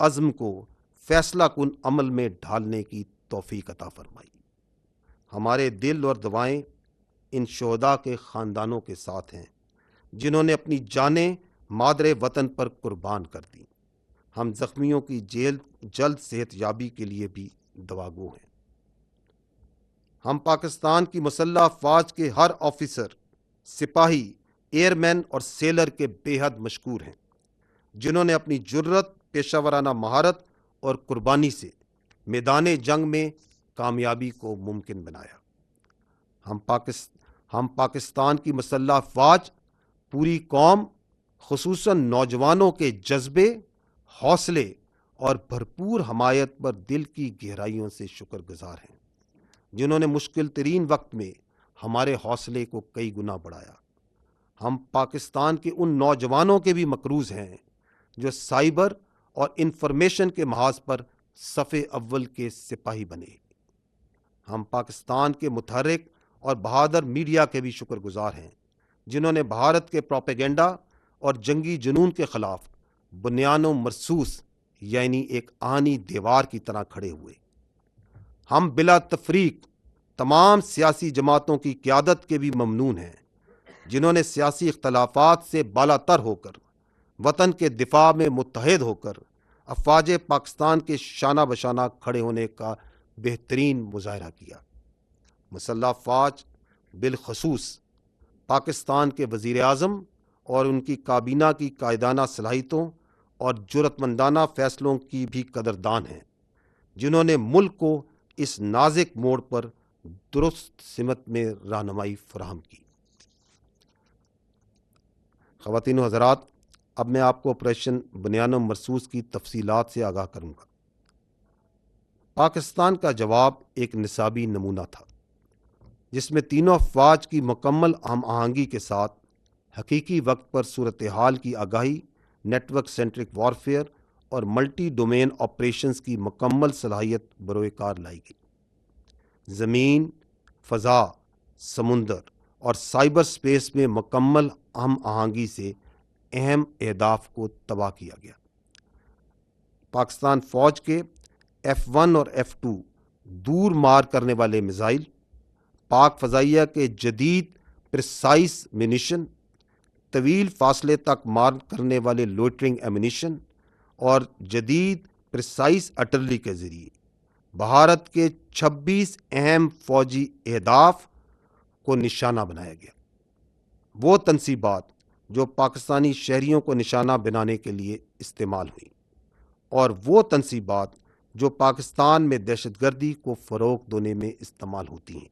عزم کو فیصلہ کن عمل میں ڈھالنے کی توفیق عطا فرمائی۔ ہمارے دل اور دعائیں ان شہداء کے خاندانوں کے ساتھ ہیں جنہوں نے اپنی جانیں مادر وطن پر قربان کر دیں۔ ہم زخمیوں کی جلد صحت یابی کے لیے بھی دعا گو ہیں۔ ہم پاکستان کی مسلح افواج کے ہر آفیسر، سپاہی، ایئر مین اور سیلر کے بے حد مشکور ہیں جنہوں نے اپنی جرت، پیشہ ورانہ مہارت اور قربانی سے میدان جنگ میں کامیابی کو ممکن بنایا۔ ہم پاکستان کی مسلح افواج، پوری قوم، خصوصاً نوجوانوں کے جذبے، حوصلے اور بھرپور حمایت پر دل کی گہرائیوں سے شکر گزار ہیں، جنہوں نے مشکل ترین وقت میں ہمارے حوصلے کو کئی گنا بڑھایا۔ ہم پاکستان کے ان نوجوانوں کے بھی مقروض ہیں جو سائبر اور انفارمیشن کے محاذ پر صف اول کے سپاہی بنے۔ ہم پاکستان کے متحرک اور بہادر میڈیا کے بھی شکر گزار ہیں جنہوں نے بھارت کے پروپیگنڈا اور جنگی جنون کے خلاف بنیان و مرصوص یعنی ایک آہنی دیوار کی طرح کھڑے ہوئے۔ ہم بلا تفریق تمام سیاسی جماعتوں کی قیادت کے بھی ممنون ہیں جنہوں نے سیاسی اختلافات سے بالا تر ہو کر وطن کے دفاع میں متحد ہو کر افواج پاکستان کے شانہ بشانہ کھڑے ہونے کا بہترین مظاہرہ کیا۔ مسلح افواج، بالخصوص پاکستان کے وزیر اعظم اور ان کی کابینہ کی قائدانہ صلاحیتوں اور جرأت مندانہ فیصلوں کی بھی قدردان ہیں، جنہوں نے ملک کو اس نازک موڑ پر درست سمت میں رہنمائی فراہم کی۔ خواتین و حضرات، اب میں آپ کو آپریشن بنیان و مرصوص کی تفصیلات سے آگاہ کروں گا۔ پاکستان کا جواب ایک نصابی نمونہ تھا جس میں تینوں افواج کی مکمل ہم آہنگی کے ساتھ حقیقی وقت پر صورتحال کی آگاہی، نیٹ ورک سینٹرک وارفیئر اور ملٹی ڈومین آپریشنز کی مکمل صلاحیت بروئے کار لائی گئی۔ زمین، فضا، سمندر اور سائبر سپیس میں مکمل ہم آہنگی سے اہم اہداف کو تباہ کیا گیا۔ پاکستان فوج کے F-1 اور F-2 دور مار کرنے والے میزائل، پاک فضائیہ کے جدید پریسائز منیشن، طویل فاصلے تک مار کرنے والے لوئٹرنگ ایمونیشن اور جدید پریسائز آرٹلری کے ذریعے بھارت کے 26 اہم فوجی اہداف کو نشانہ بنایا گیا۔ وہ تنصیبات جو پاکستانی شہریوں کو نشانہ بنانے کے لیے استعمال ہوئیں، اور وہ تنصیبات جو پاکستان میں دہشت گردی کو فروغ دینے میں استعمال ہوتی ہیں،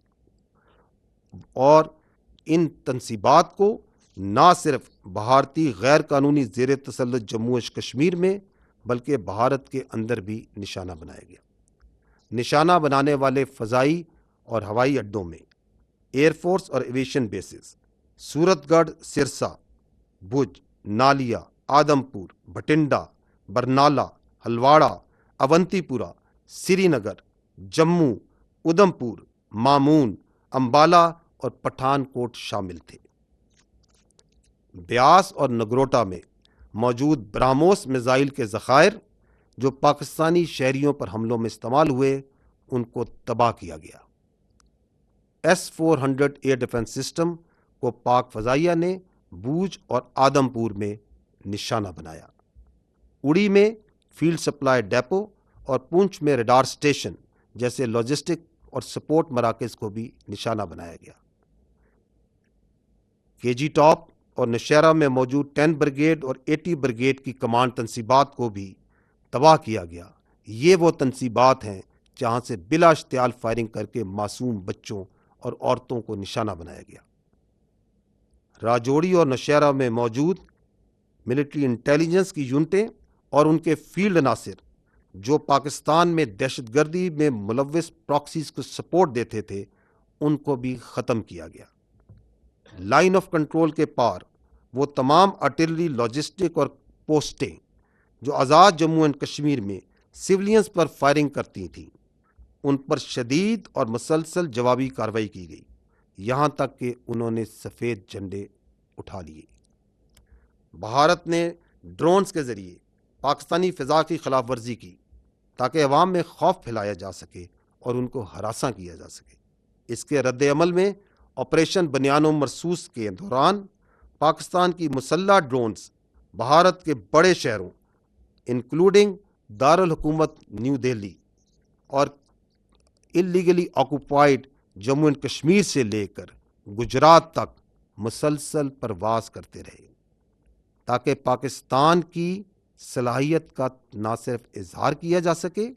اور ان تنصیبات کو نہ صرف بھارتی غیر قانونی زیر تسلط جموں و کشمیر میں بلکہ بھارت کے اندر بھی نشانہ بنایا گیا۔ نشانہ بنانے والے فضائی اور ہوائی اڈوں میں ایئر فورس اور ایویشن بیسز سورت گڑھ، سرسا، بھج، نالیا، آدم پور، بھٹنڈا، برنالہ، ہلواڑہ، اونتی پورہ، سری نگر، جموں، ادھم پور، مامون، امبالہ اور پٹھان کوٹ شامل تھے۔ بیاس اور نگروٹا میں موجود براموس میزائل کے ذخائر جو پاکستانی شہریوں پر حملوں میں استعمال ہوئے، ان کو تباہ کیا گیا۔ S-400 ایئر ڈیفنس سسٹم کو پاک فضائیہ نے بوجھ اور آدم پور میں نشانہ بنایا۔ اڑی میں فیلڈ سپلائی ڈیپو اور پونچھ میں ریڈار سٹیشن جیسے لاجسٹک اور سپورٹ مراکز کو بھی نشانہ بنایا گیا۔ KG ٹاپ اور نوشہرہ میں موجود 10 بریگیڈ اور 80 بریگیڈ کی کمانڈ تنصیبات کو بھی تباہ کیا گیا۔ یہ وہ تنصیبات ہیں جہاں سے بلا اشتعال فائرنگ کر کے معصوم بچوں اور عورتوں کو نشانہ بنایا گیا۔ راجوڑی اور نوشہرہ میں موجود ملٹری انٹیلیجنس کی یونٹیں اور ان کے فیلڈ عناصر جو پاکستان میں دہشت گردی میں ملوث پراکسیز کو سپورٹ دیتے تھے، ان کو بھی ختم کیا گیا۔ لائن آف کنٹرول کے پار وہ تمام آرٹلری، لاجسٹک اور پوسٹیں جو آزاد جموں اینڈ کشمیر میں سولینز پر فائرنگ کرتی تھیں، ان پر شدید اور مسلسل جوابی کارروائی کی گئی، یہاں تک کہ انہوں نے سفید جھنڈے اٹھا لیے۔ بھارت نے ڈرونز کے ذریعے پاکستانی فضا کی خلاف ورزی کی تاکہ عوام میں خوف پھیلایا جا سکے اور ان کو ہراساں کیا جا سکے۔ اس کے رد عمل میں آپریشن بنیان و مرصوص کے دوران پاکستان کی مسلح ڈرونز بھارت کے بڑے شہروں انکلوڈنگ دارالحکومت نیو دہلی اور اللیگلی آکوپائڈ جموں اینڈ کشمیر سے لے کر گجرات تک مسلسل پرواز کرتے رہے، تاکہ پاکستان کی صلاحیت کا نہ صرف اظہار کیا جا سکے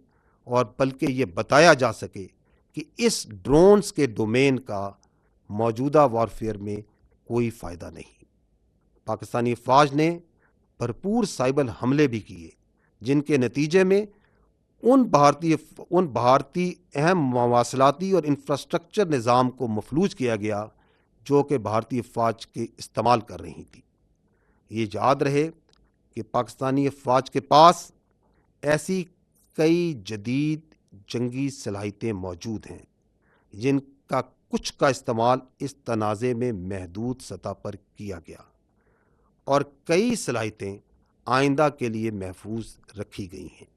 اور بلکہ یہ بتایا جا سکے کہ اس ڈرونز کے ڈومین کا موجودہ وارفیئر میں کوئی فائدہ نہیں۔ پاکستانی افواج نے بھرپور سائبر حملے بھی کیے، جن کے نتیجے میں ان بھارتی اہم مواصلاتی اور انفراسٹرکچر نظام کو مفلوج کیا گیا جو کہ بھارتی افواج کے استعمال کر رہی تھی۔ یہ یاد رہے کہ پاکستانی افواج کے پاس ایسی کئی جدید جنگی صلاحیتیں موجود ہیں جن کا کچھ کا استعمال اس تنازع میں محدود سطح پر کیا گیا اور کئی صلاحیتیں آئندہ کے لیے محفوظ رکھی گئی ہیں۔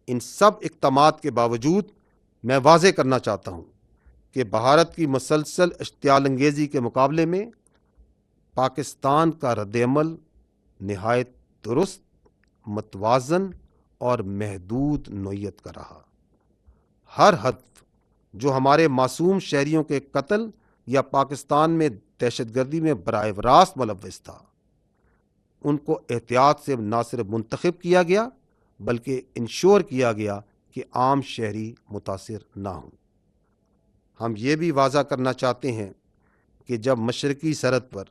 ان سب اقدامات کے باوجود میں واضح کرنا چاہتا ہوں کہ بھارت کی مسلسل اشتعال انگیزی کے مقابلے میں پاکستان کا رد عمل نہایت درست، متوازن اور محدود نوعیت کا رہا۔ ہر ہدف جو ہمارے معصوم شہریوں کے قتل یا پاکستان میں دہشت گردی میں براہ راست ملوث تھا، ان کو احتیاط سے نہ صرف منتخب کیا گیا بلکہ انشور کیا گیا کہ عام شہری متاثر نہ ہوں۔ ہم یہ بھی واضح کرنا چاہتے ہیں کہ جب مشرقی سرحد پر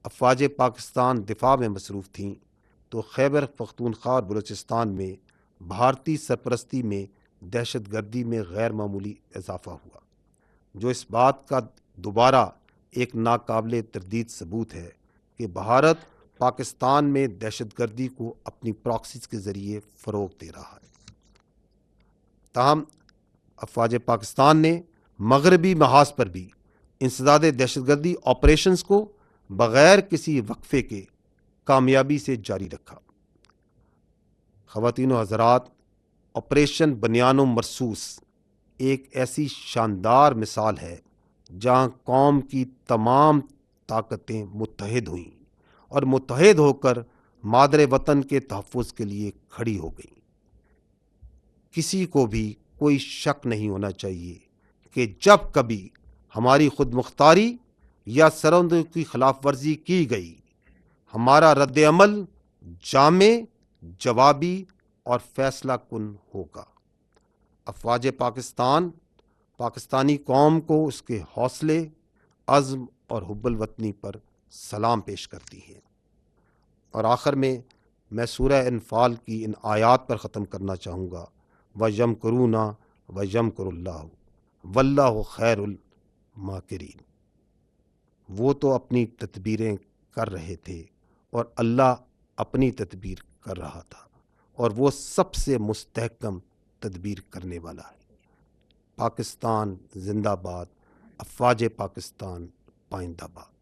افواج پاکستان دفاع میں مصروف تھیں تو خیبر پختونخوا اور بلوچستان میں بھارتی سرپرستی میں دہشت گردی میں غیر معمولی اضافہ ہوا، جو اس بات کا دوبارہ ایک ناقابل تردید ثبوت ہے کہ بھارت پاکستان میں دہشت گردی کو اپنی پراکسیز کے ذریعے فروغ دے رہا ہے۔ تاہم افواج پاکستان نے مغربی محاذ پر بھی انسداد دہشت گردی آپریشنز کو بغیر کسی وقفے کے کامیابی سے جاری رکھا۔ خواتین و حضرات، آپریشن بنیان و مرصوص ایک ایسی شاندار مثال ہے جہاں قوم کی تمام طاقتیں متحد ہوئیں اور متحد ہو کر مادر وطن کے تحفظ کے لیے کھڑی ہو گئیں۔ کسی کو بھی کوئی شک نہیں ہونا چاہیے کہ جب کبھی ہماری خود مختاری یا سرحدوں کی خلاف ورزی کی گئی، ہمارا رد عمل جامع، جوابی اور فیصلہ کن ہوگا۔ افواج پاکستان پاکستانی قوم کو اس کے حوصلے، عزم اور حب الوطنی پر سلام پیش کرتی ہے۔ اور آخر میں سورہ انفال کی ان آیات پر ختم کرنا چاہوں گا، وَيَمْكُرُونَ وَيَمْكُرُ اللَّهُ وَاللَّهُ خَيْرُ الْمَاكِرِينَ۔ وہ تو اپنی تدبیریں کر رہے تھے اور اللہ اپنی تدبیر کر رہا تھا، اور وہ سب سے مستحکم تدبیر کرنے والا ہے۔ پاکستان زندہ باد، افواج پاکستان پائندہ باد۔